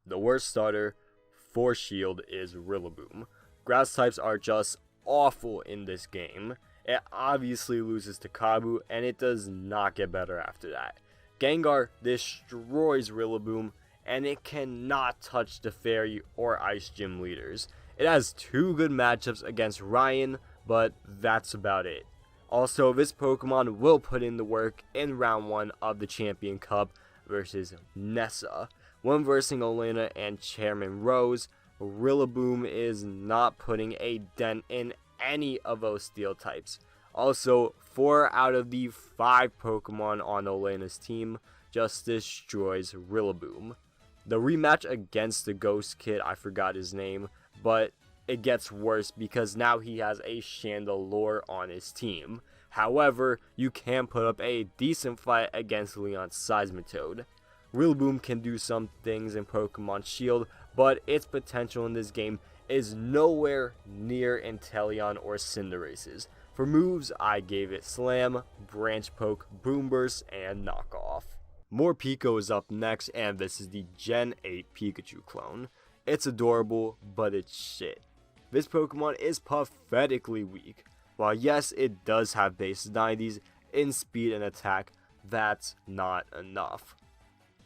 The worst starter for Shield is Rilla Boom. Grass types are just awful in this game. It obviously loses to Kabu, and it does not get better after that. Gengar destroys Rilla Boom, and it cannot touch the Fairy or Ice Gym leaders. It has 2 good matchups against Ryan, but that's about it. Also, this Pokemon will put in the work in round 1 of the Champion Cup versus Nessa. When versing Olena and Chairman Rose, Rilla Boom is not putting a dent in any of those steel types. Also, 4 out of the 5 Pokemon on Olena's team just destroys Rilla Boom. The rematch against the Ghost Kid, I forgot his name, but it gets worse because now he has a Chandelure on his team. However, you can put up a decent fight against Leon's Seismitoad. Rilla Boom can do some things in Pokemon Shield, but its potential in this game is nowhere near Inteleon or Cinderace's. For moves, I gave it Slam, Branch Poke, Boom Burst, and Knockoff. More Peco is up next, and this is the Gen 8 Pikachu clone. It's adorable, but it's shit. This Pokemon is pathetically weak. While yes, it does have base 90s in speed and attack, that's not enough.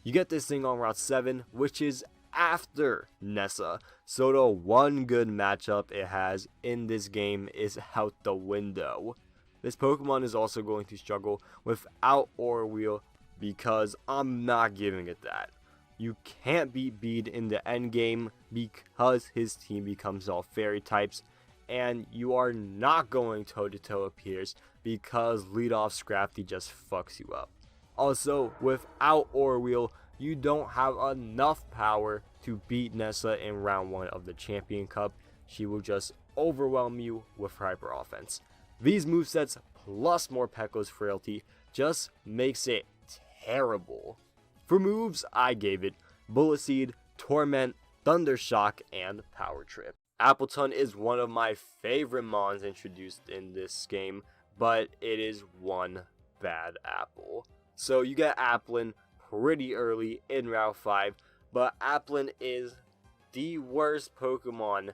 You get this thing on Route 7, which is after Nessa, so the one good matchup it has in this game is out the window. This Pokemon is also going to struggle without Aura Wheel because I'm not giving it that. You can't beat Bede in the end game because his team becomes all fairy types, and you are not going toe-to-toe with Pierce because leadoff Scrafty just fucks you up. Also, without Aura Wheel, you don't have enough power to beat Nessa in round 1 of the Champion Cup. She will just overwhelm you with her hyper offense. These movesets plus more Peco's frailty just makes it terrible. For moves, I gave it Bullet Seed, Torment, Thunder Shock, and Power Trip. Appleton is one of my favorite mons introduced in this game, but it is one bad apple. So you get Appleton pretty early in Route 5, but Appleton is the worst Pokemon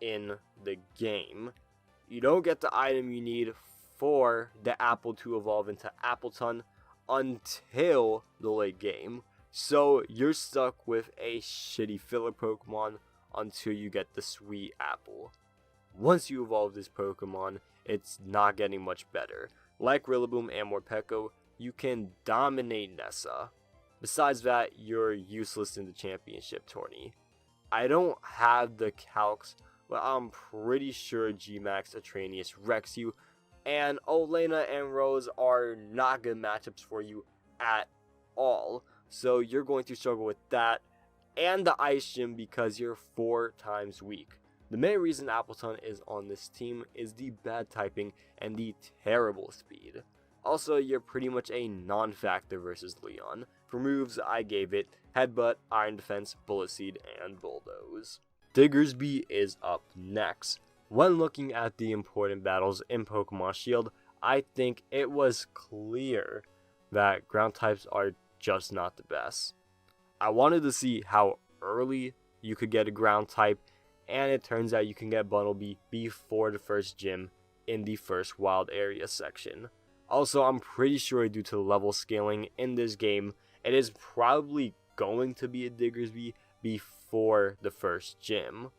in the game. You don't get the item you need for the apple to evolve into Appleton until the late game. So you're stuck with a shitty filler Pokemon until you get the sweet apple. Once you evolve this Pokemon, it's not getting much better. Like Rillaboom and Morpeko, you can dominate Nessa. Besides that, you're useless in the championship tourney. I don't have the calcs, but I'm pretty sure Gmax Atranius wrecks you, and Olena and Rose are not good matchups for you at all. So you're going to struggle with that and the Ice Gym because you're 4 times weak. The main reason Appleton is on this team is the bad typing and the terrible speed. Also, you're pretty much a non-factor versus Leon. For moves, I gave it Headbutt, Iron Defense, Bullet Seed, and Bulldoze. Diggersby is up next. When looking at the important battles in Pokemon Shield, I think it was clear that ground types are just not the best. I wanted to see how early you could get a ground type, and it turns out you can get Bunnelby before the first gym in the first wild area section. Also, I'm pretty sure due to the level scaling in this game, it is probably going to be a Diggersby before the first gym.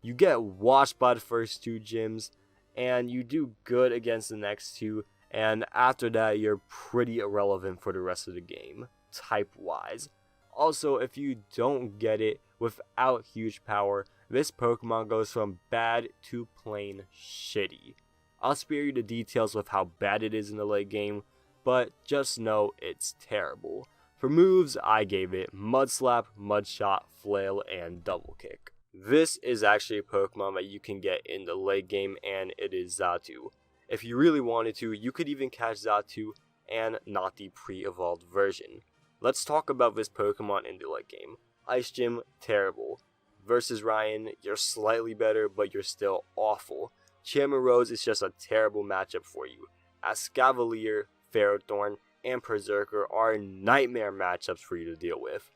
You get washed by the first 2 gyms, and you do good against the next 2, and after that you're pretty irrelevant for the rest of the game, type-wise. Also, if you don't get it without huge power, this Pokemon goes from bad to plain shitty. I'll spare you the details of how bad it is in the late game, but just know it's terrible. For moves, I gave it Mudslap, Mudshot, Flail, and Double Kick. This is actually a Pokemon that you can get in the late game, and it is Xatu. If you really wanted to, you could even catch Xatu and not the pre-evolved version. Let's talk about this Pokemon in the late game. Ice Gym, terrible. Versus Ryan, you're slightly better, but you're still awful. Chairman Rose is just a terrible matchup for you, as Scavalier, Ferrothorn, and Berserker are nightmare matchups for you to deal with.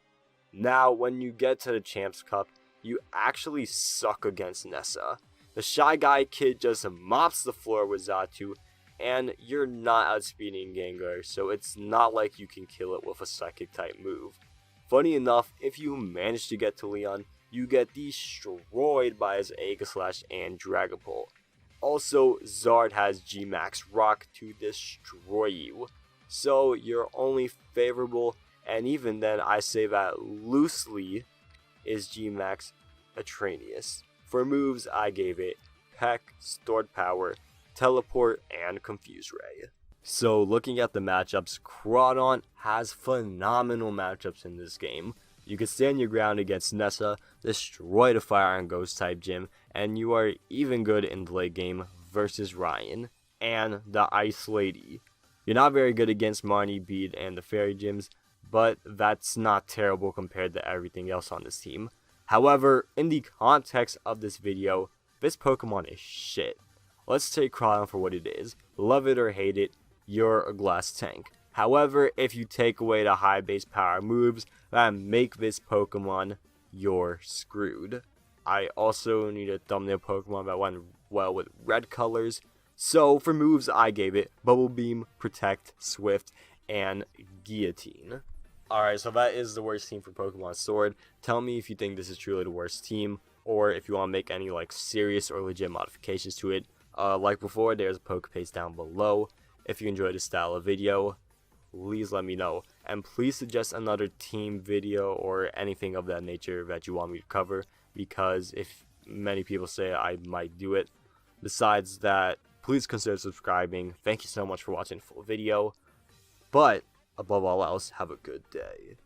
Now, when you get to the Champs Cup, you actually suck against Nessa. The Shy Guy kid just mops the floor with Xatu, and you're not outspeeding Gengar, so it's not like you can kill it with a Psychic type move. Funny enough, if you manage to get to Leon, you get destroyed by his Aegislash and Dragapult. Also, Zard has G-Max Rock to destroy you, so you're only favorable, and even then I say that loosely, is G-Max Atranius. For moves, I gave it Peck, Stored Power, Teleport, and Confuse Ray. So looking at the matchups, Crawdon has phenomenal matchups in this game. You can stand your ground against Nessa, destroy the Fire and Ghost type gym, and you are even good in the late game versus Ryan and the Ice Lady. You're not very good against Marnie, Bead, and the Fairy gyms, but that's not terrible compared to everything else on this team. However, in the context of this video, this Pokemon is shit. Let's take Crawdon for what it is. Love it or hate it, you're a glass tank. However, if you take away the high base power moves that make this Pokemon, you're screwed. I also need a thumbnail Pokemon that went well with red colors. So for moves, I gave it Bubble Beam, Protect, Swift, and Guillotine. Alright, so that is the worst team for Pokemon Sword. Tell me if you think this is truly the worst team, or if you want to make any serious or legit modifications to it. Like before, there's a Pokepaste down below. If you enjoyed this style of video, please let me know. And please suggest another team video or anything of that nature that you want me to cover, because if many people say I might do it. Besides that, please consider subscribing. Thank you so much for watching the full video. But above all else, have a good day.